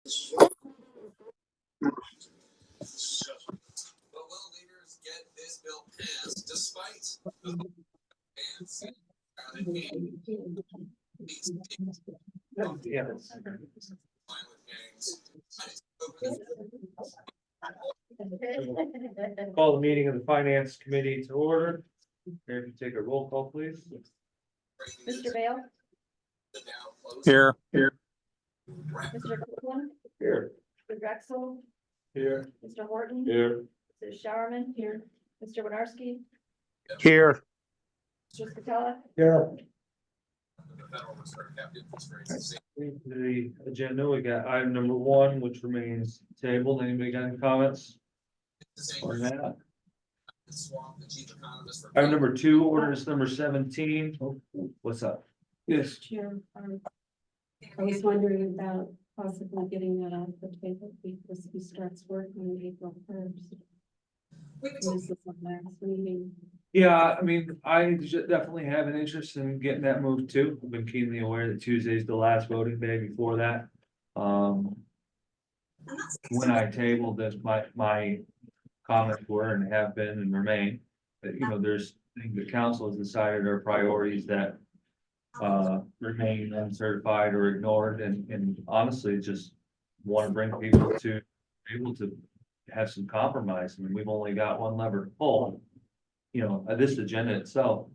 But will leaders get this bill passed despite the bans crowded meeting Yeah. violent gangs? Open Call the meeting of the finance committee to order. Here, if you take a roll call, please. Mr. Bale, the now closed. Here. Mr. Copeland, Here. Mr. Drexel, Here. Mr. Horton, Here. Mrs. Showerman here, Mr. Winarski, Here. Mr. Scatella, Here. The Federal Reserve kept interest rates the same. The agenda, we got item number 1, which remains tabled. Anybody got any comments? The same Or that? swamp, the chief economist for. Item number 2, ordinance number 17. What's up? Yes. Chair, I was wondering about possibly getting that off the table because he starts work on April 1st. This is the last meeting. Yeah, I mean, definitely have an interest in getting that moved too. I've been keenly aware that Tuesday's the last voting day before that. When I tabled this, my comments were and have been and remain that, there's things the council has decided are priorities that remain uncertified or ignored, and honestly, just want to bring people to able to have some compromise. I mean, we've only got one lever to pull. This agenda itself,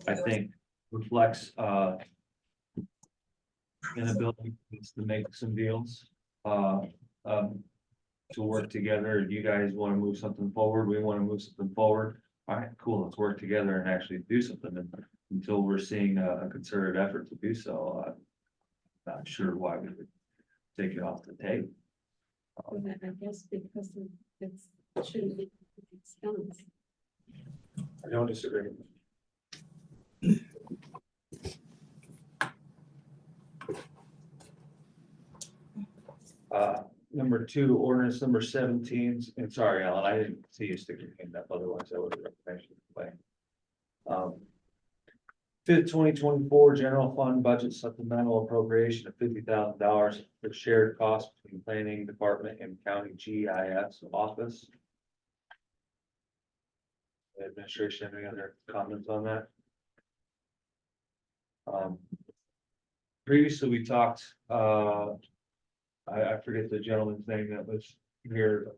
I think, reflects inability to make some deals, to work together. You guys want to move something forward, we want to move something forward. All right, cool, let's work together and actually do something. And until we're seeing a concerted effort to do so, not sure why we would take it off the table. I guess because it shouldn't be expense. I don't disagree. Number 2, ordinance number 17, and sorry, Alan, I didn't see you stick your hand up, otherwise I would have recognized you. Fifth 2024 general fund budget supplemental appropriation of $50,000 for shared costs between planning department and county GIS office. Administration, any other comments on that? Previously, we talked, I forget the gentleman's name that was here,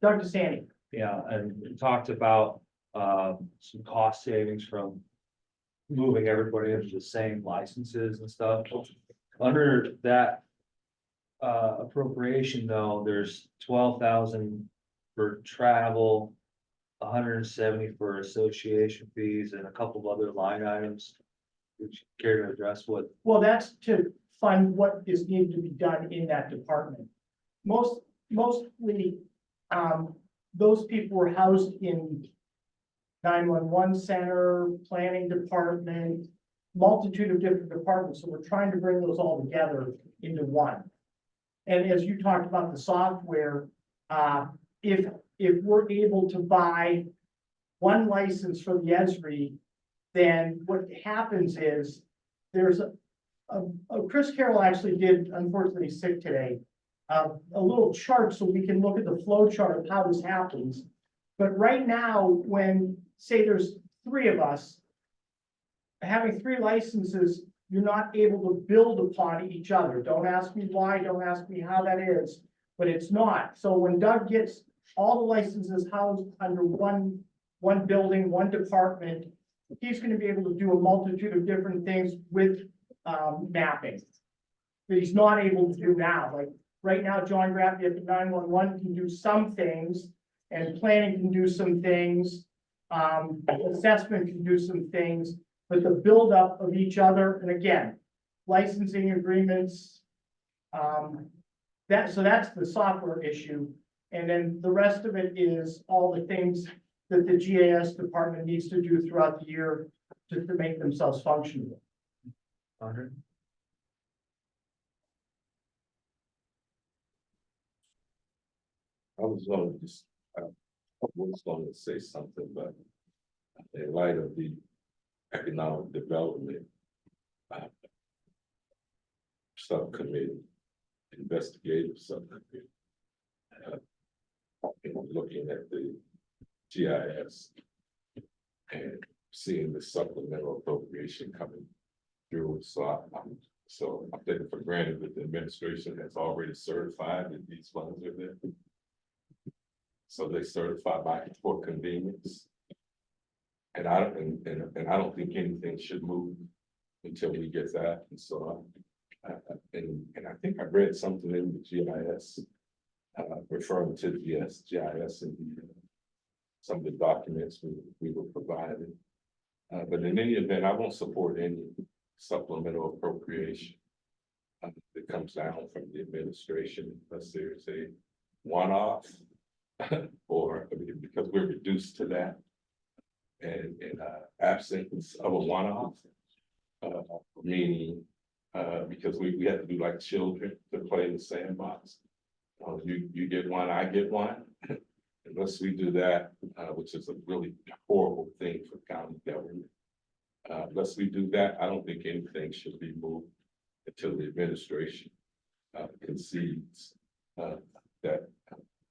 Doug DeSanti. yeah, and we talked about, some cost savings from moving everybody into the same licenses and stuff. Under that appropriation, though, there's 12,000 for travel, 170 for association fees, and a couple of other line items. Would you care to address what? Well, that's to fund what is needed to be done in that department. Mostly, those people were housed in 911 center, planning department, multitude of different departments. So we're trying to bring those all together into one. And as you talked about the software, if we're able to buy one license from the Esri, then what happens is there's Chris Carroll actually did, unfortunately sick today, a little chart so we can look at the flow chart of how this happens. But right now, when say there's 3 of us, having 3 licenses, you're not able to build upon each other. Don't ask me why, don't ask me how that is, but it's not. So when Doug gets all the licenses housed under one building, one department, he's going to be able to do a multitude of different things with mapping that he's not able to do now. Like right now, John Graffy at the 911 can do some things, and planning can do some things, assessment can do some things, but the buildup of each other, and again, licensing agreements, so that's the software issue. And then the rest of it is all the things that the GIS department needs to do throughout the year to make themselves functional. Andre? I was going to say something, but in light of the economic development subcommittee, investigative subcommittee. And looking at the GIS. And seeing the supplemental appropriation coming through, so I'm taking for granted that the administration has already certified that these funds are there. So they certify for convenience. And I don't think anything should move until we get that, and so, and I think I read something in the GIS. Referring to the GIS and some of the documents we were provided. But in any event, I won't support any supplemental appropriation. That comes down from the administration, unless there's a one-off. Or because we're reduced to that. And in absence of a one-off. Meaning, because we have to do like children to play in the sandbox. You get one, I get one. Unless we do that, which is a really horrible thing for county government. Unless we do that, I don't think anything should be moved until the administration concedes that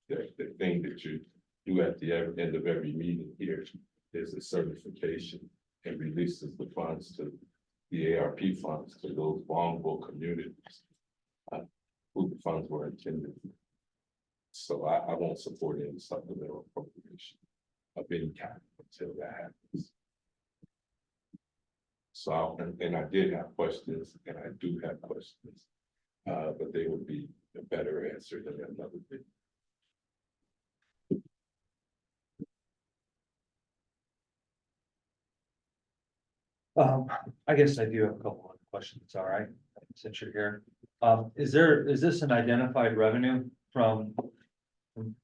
the thing that you do at the end of every meeting here is a certification and releases the funds to the ARP funds to those vulnerable communities who the funds were intended for. So I won't support any supplemental appropriation of any kind until that happens. So, and I did have questions, and I do have questions, but they would be a better answer than another thing. I guess I do have a couple of questions, all right, since you're here. Is this an identified revenue from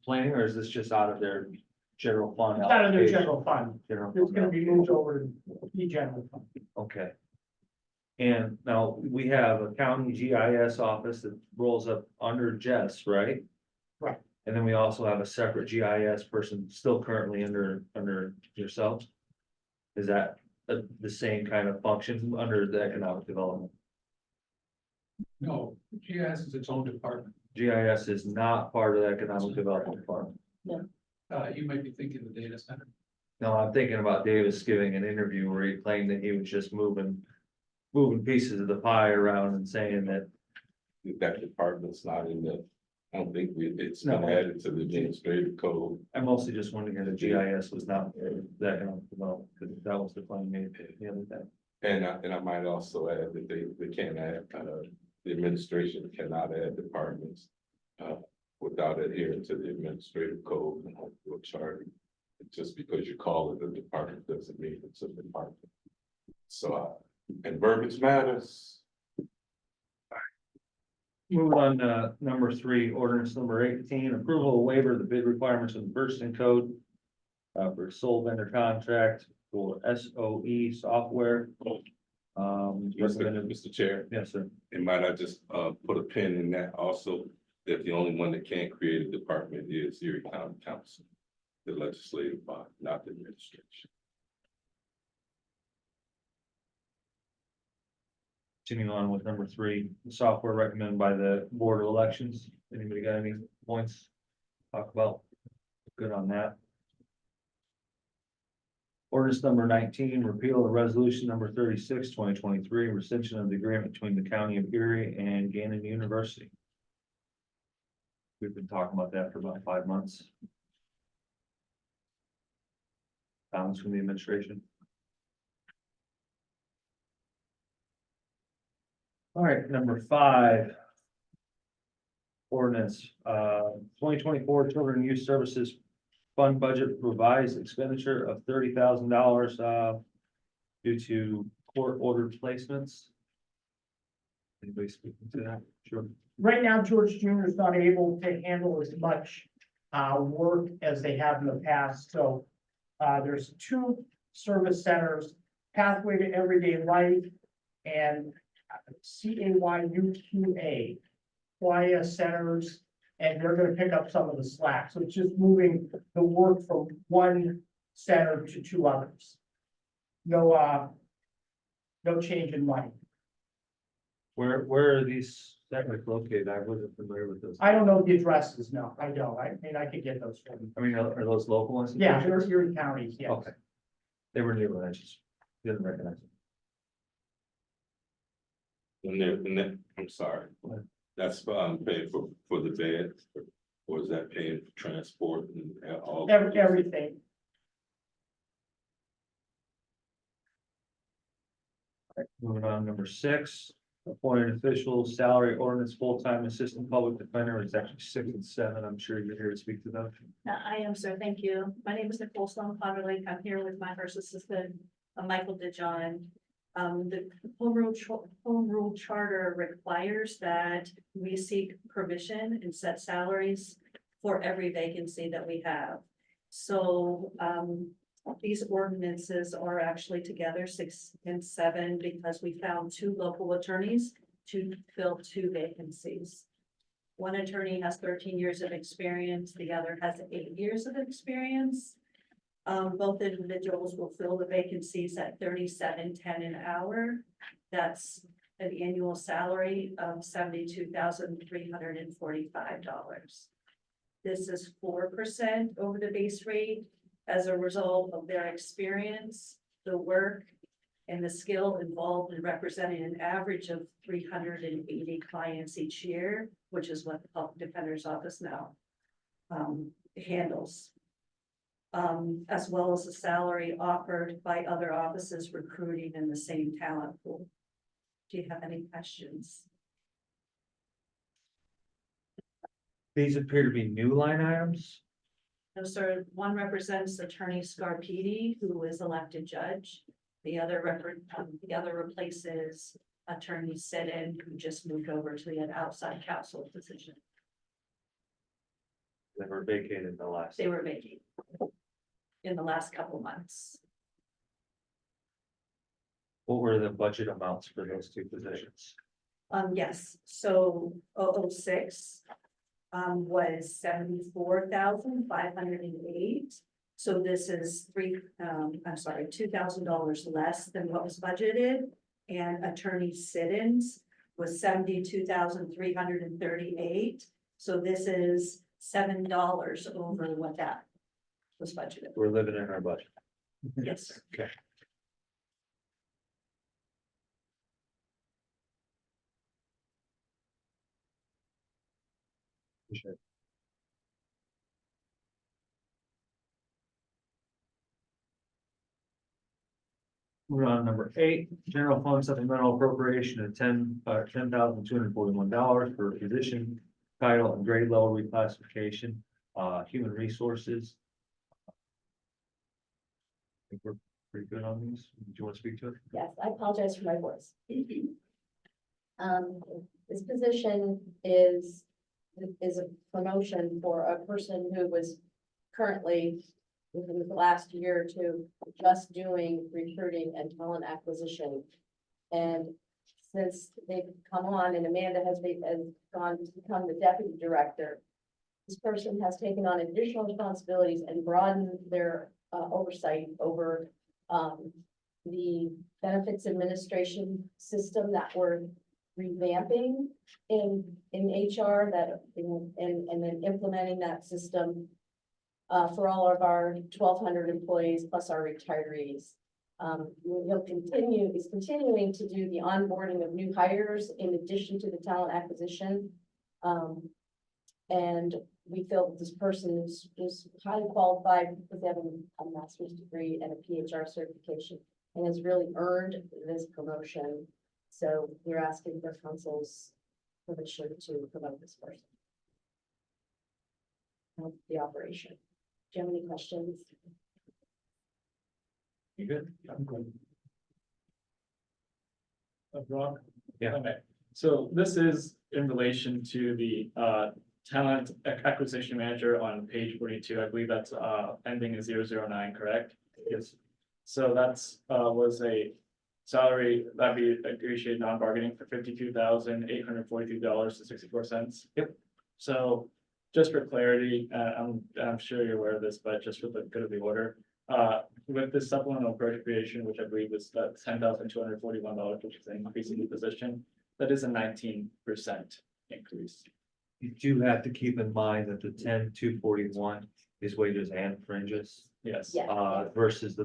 planning, or is this just out of their general fund? It's out of their allocation? general fund. General It's fund gonna be moved over to the general fund. Okay. And now we have a county GIS office that rolls up under Jess, right? Right. And then we also have a separate GIS person still currently under yourself? Is that the same kind of function under the economic development? No, GIS is its own department. GIS is not part of the economic development department. You might be thinking the data center. No, I'm thinking about Davis giving an interview where he claimed that he was just moving pieces of the pie around and saying that. That department's not in the, I don't think it's No. been added to the administrative code. I'm mostly just wondering if the GIS was not the economic development, because that was the claim made the other day. And I might also add that they can't add, the administration cannot add departments. Without adhering to the administrative code and home rule charter. Just because you call it a department doesn't mean it's a department. So, and verbiage matters. Moving on to number 3, ordinance number 18, approval of waiver of the bid requirements of the Bursting Code. For sole vendor contract for SOE software. Mr. Chair, Yes, sir. and might I just put a pin in that also, that the only one that can't create a department is Erie County Council. The legislative body, not the administration. Continuing on with number 3, the software recommended by the Board of Elections. Anybody got any points? to Talk about, good on that. Ordinance number 19, repeal of resolution number 36, 2023, rescission of the agreement between the County of Erie and Gannon University. We've been talking about that for about 5 months. Comments from the administration? All right, number 5. Ordinance, 2024 Children and Youth Services Fund Budget revised expenditure of $30,000 due to court ordered placements. Anybody speaking to that? Sure. Right now, George Junior is not able to handle as much work as they have in the past, so there's 2 service centers, Pathway to Everyday Life and CAYUQA, Playa centers, and they're gonna pick up some of the slack, so it's just moving the work from one center to 2 others. No change in money. Where are these networks located? I wasn't familiar with those. I don't know the addresses, no, I don't, I mean, I could get those for you. I mean, are those local ones? Yeah, you're in counties, yes. Okay. They were new, and I just didn't recognize them. And then, I'm sorry, that's paying for the bed, or is that paying for transport and all? Everything, Moving on, number 6, appointed officials, salary ordinance, full-time assistant public defender, it's actually 6 and 7, I'm sure you're here to speak to them. I am, sir. Thank you. My name is Nicole Sloan Potterlake. I'm here with my first assistant, Michael DeJohn. The home rule charter requires that we seek permission and set salaries for every vacancy that we have. So, these ordinances are actually together, 6 and 7, because we found 2 local attorneys to fill 2 vacancies. One attorney has 13 years of experience, the other has 8 years of experience. Both individuals will fill the vacancies at $37.10 an hour. That's an annual salary of $72,345. This is 4% over the base rate as a result of their experience, the work, and the skill involved in representing an average of 380 clients each year, which is what the Public Defender's Office now handles. As well as the salary offered by other offices recruiting in the same talent pool. Do you have any questions? These appear to be new line items. No, sir. One represents Attorney Scarpidi, who is elected judge. The other replaces Attorney Siddon, who just moved over to an outside counsel position. That were vacated in the last. They were making in the last couple months. What were the budget amounts for those 2 positions? Yes, so 006 was 74,508. So this is $2,000 less than what was budgeted. And Attorney Siddons was 72,338. So this is $7 over what that was budgeted. We're living in our budget. Yes, sir. Okay. Sure. We're on number 8, general fund supplemental appropriation of $10,241 for position, title, and grade level reclassification, human resources. I think we're pretty good on these. Do you want to speak to it? Yes, I apologize for my voice. This position is a promotion for a person who was currently within the last year or 2, just doing recruiting and talent acquisition. And since they've come on and Amanda has gone to become the deputy director, this person has taken on additional responsibilities and broadened their oversight over the benefits administration system that we're revamping in HR and then implementing that system for all of our 1,200 employees plus our retirees. He's continuing to do the onboarding of new hires in addition to the talent acquisition. And we feel that this person is highly qualified because they have a master's degree and a PHR certification and has really earned this promotion. So we're asking for council's permission to promote this person. The operation. Do you have any questions? You good? I'm good. Brock? Yeah. Okay, so this is in relation to the talent acquisition manager on page 42. I believe that's ending in 009, correct? Yes. So that's was a salary that we negotiated non-bargaining for $52,842.64. Yep. So just for clarity, I'm sure you're aware of this, but just for the good of the order, with this supplemental appropriation, which I believe was $10,241, which is an increase in the position, that is a 19% increase. You do have to keep in mind that the 10,241 is wages and fringes, Yes. Yeah. versus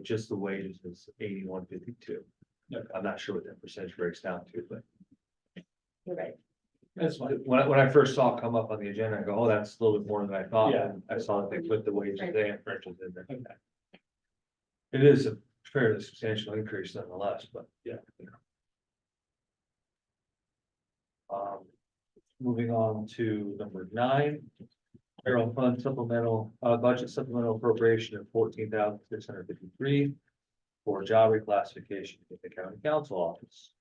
just the wages is 8152. Okay. I'm not sure what that percentage breaks down to, but You're right. That's fine. when I first saw it come up on the agenda, I go, oh, that's a little bit more than I thought. Yeah. And I saw that they put the wages and fringes in there. Okay. It is a fairly substantial increase nonetheless, but Yeah. Moving on to number 9. General fund supplemental, budget supplemental appropriation of 14,653 for job reclassification in the county council office.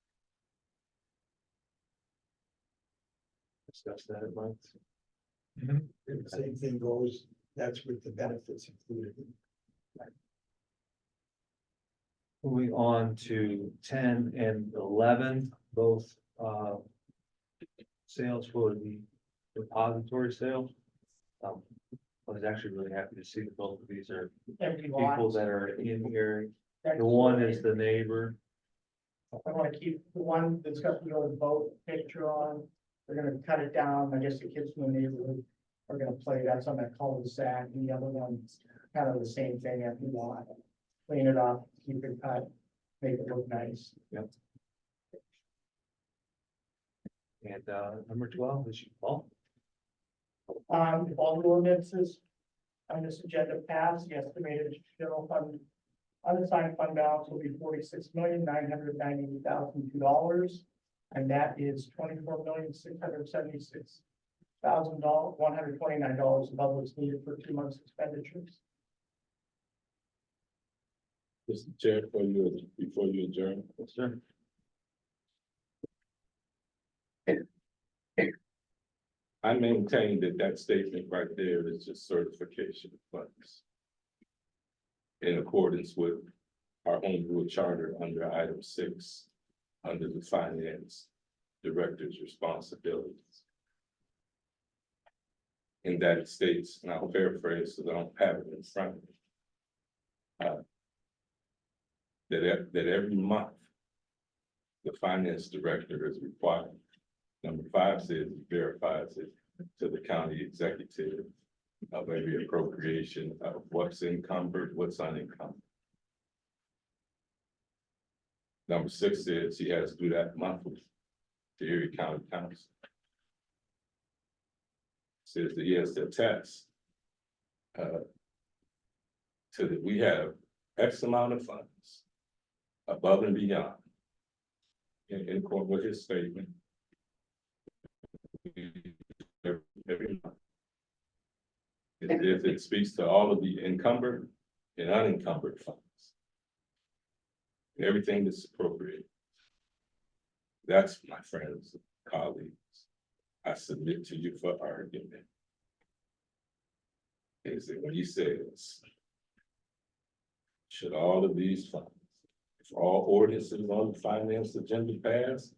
Discuss that at length. Same thing goes, that's with the benefits included. Moving on to 10 and 11, both sales for the depository sale. I was actually really happy to see that both of these are Empty people lots. that are in here. That's- The one is the neighbor. I want to keep the one that's got the old boat picture on. They're gonna cut it down. I guess the kids from the neighborhood are gonna play. That's on that cul-de-sac. And the other one's kind of the same thing, empty lot. Clean it up, keep it cut, make it look nice. And number 12 is you, Paul. If all the ordinances on this agenda pass, the estimated general fund unassigned fund balance will be $46,998,002. And that is $24,676,129 above what's needed for 2 months expenditures. Mr. Chair, before you adjourn, Yes, sir. I maintain that that statement right there is just certification of funds. In accordance with our home rule charter under item 6, under the finance director's responsibilities. In that it states, and I'll paraphrase because I don't have it in front of me. That every month, the finance director is required. Number 5 says he verifies it to the county executive of every appropriation of what's encumbered, what's unencumbered. Number 6 says he has to do that monthly to Erie County Council. Says that he has to attest to that we have X amount of funds above and beyond. In accord with his statement. Every month. It speaks to all of the encumbered and unencumbered funds. Everything that's appropriate. That's, my friends, colleagues, I submit to you for argument. Is that when he says, should all of these funds, if all ordinances on the finance agenda pass,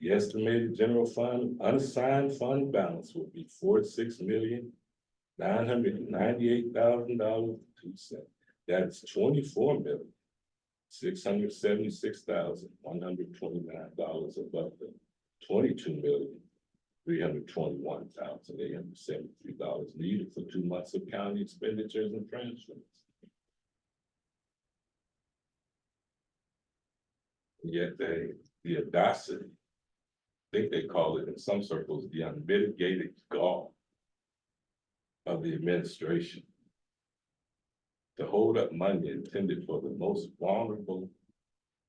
the estimated general fund unassigned fund balance will be $46,998,002. That's $24,676,129 above the $22,321,873 needed for 2 months of county expenditures and transfers. Yet the audacity, I think they call it in some circles, the unmitigated gall of the administration to hold up money intended for the most vulnerable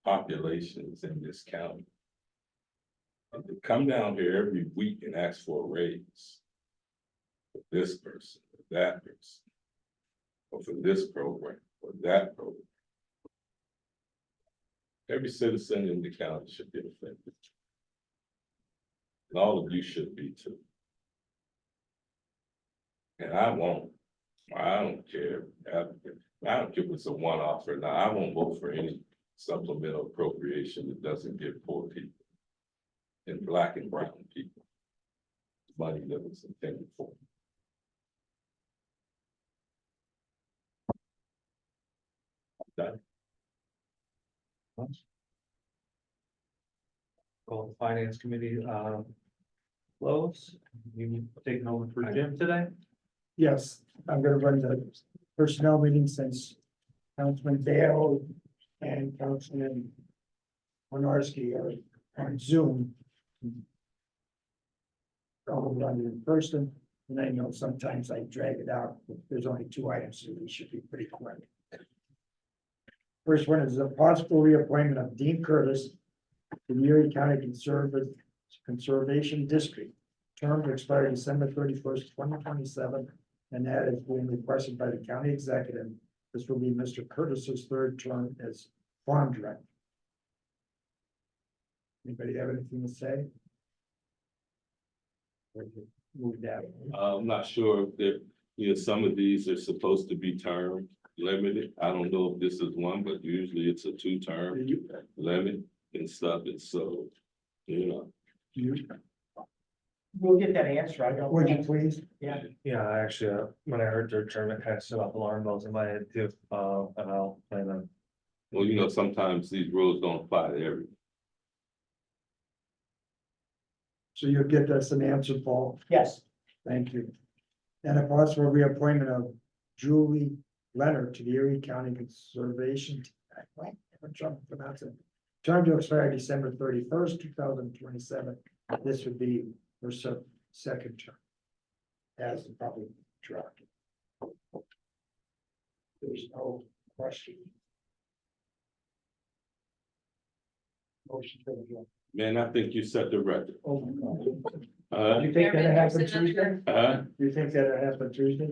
populations in this county. And to come down here every week and ask for a raise for this person, or that person, or for this program, or that program. Every citizen in the county should be offended. And all of you should be too. And I won't, I don't care. I don't care if it's a one-off or not. I won't vote for any supplemental appropriation that doesn't give poor people and black and brown people money that was intended for. Done. Call the finance committee, close. You taking over for Jim today? Yes, I'm gonna run the personnel meeting since Councilman Dale and Councilman Winarski are on Zoom. I'll run it in person, and I know sometimes I drag it out, but there's only 2 items, so we should be pretty quick. First one is a possible reappointment of Dean Curtis to the Erie County Conservation District. Term to expire December 31st, 2027, and that is being requested by the county executive. This will be Mr. Curtis's 3rd term as farm director. Anybody have anything to say? Move that. I'm not sure if there, some of these are supposed to be term limited. I don't know if this is one, but usually it's a 2-term limit and stuff. And so, We'll get that answer. I don't. Would you please? Yeah. Yeah, actually, when I heard their term, it kind of set off alarm bells in my head too, and I'll plan on. well, sometimes these rules don't apply to everyone. So you'll get us an answer, Paul? Yes. Thank you. And a possible reappointment of Julie Leonard to the Erie County Conservation. I'm trying to pronounce it. Term to expire December 31st, 2027. This would be her 2nd term. As the public director. There's no question. Motion to adjourn. Man, I think you set the record. Oh my God. Uh, You think that'll happen Tuesday? uh, You think that'll happen Tuesday?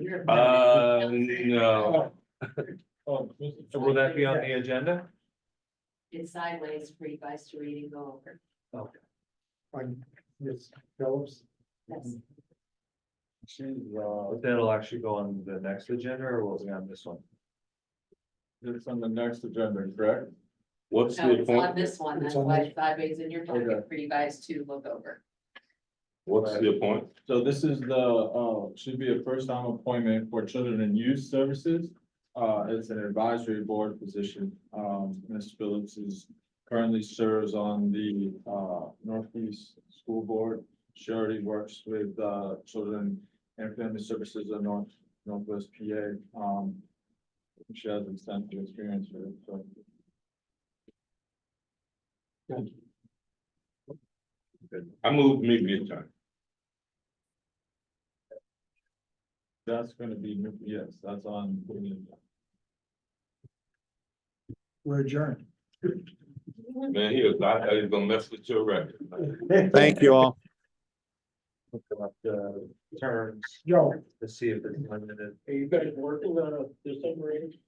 no. So will that be on the agenda? It's sideways for you guys to read and go over. On Ms. Phillips? Yes. But that'll actually go on the next agenda, or will it be on this one? It's on the next agenda, correct? What's No, the it's on appointment? this one, It's that's on why this- it's sideways in your packet Okay. for you guys to look over. What's the appointment? So this is the, should be a first time appointment for Children and Youth Services. It's an advisory board position. Ms. Phillips currently serves on the, Northeast School Board. She already works with, Children and Family Services of Northwest PA. She has extensive experience with it, so. I moved to meet the attorney. That's gonna be, yes, that's on. We're adjourned. Man, he was gonna mess with your record. Thank you all. Look up the terms Joe. to see if it's limited. Are you guys working on December 8th?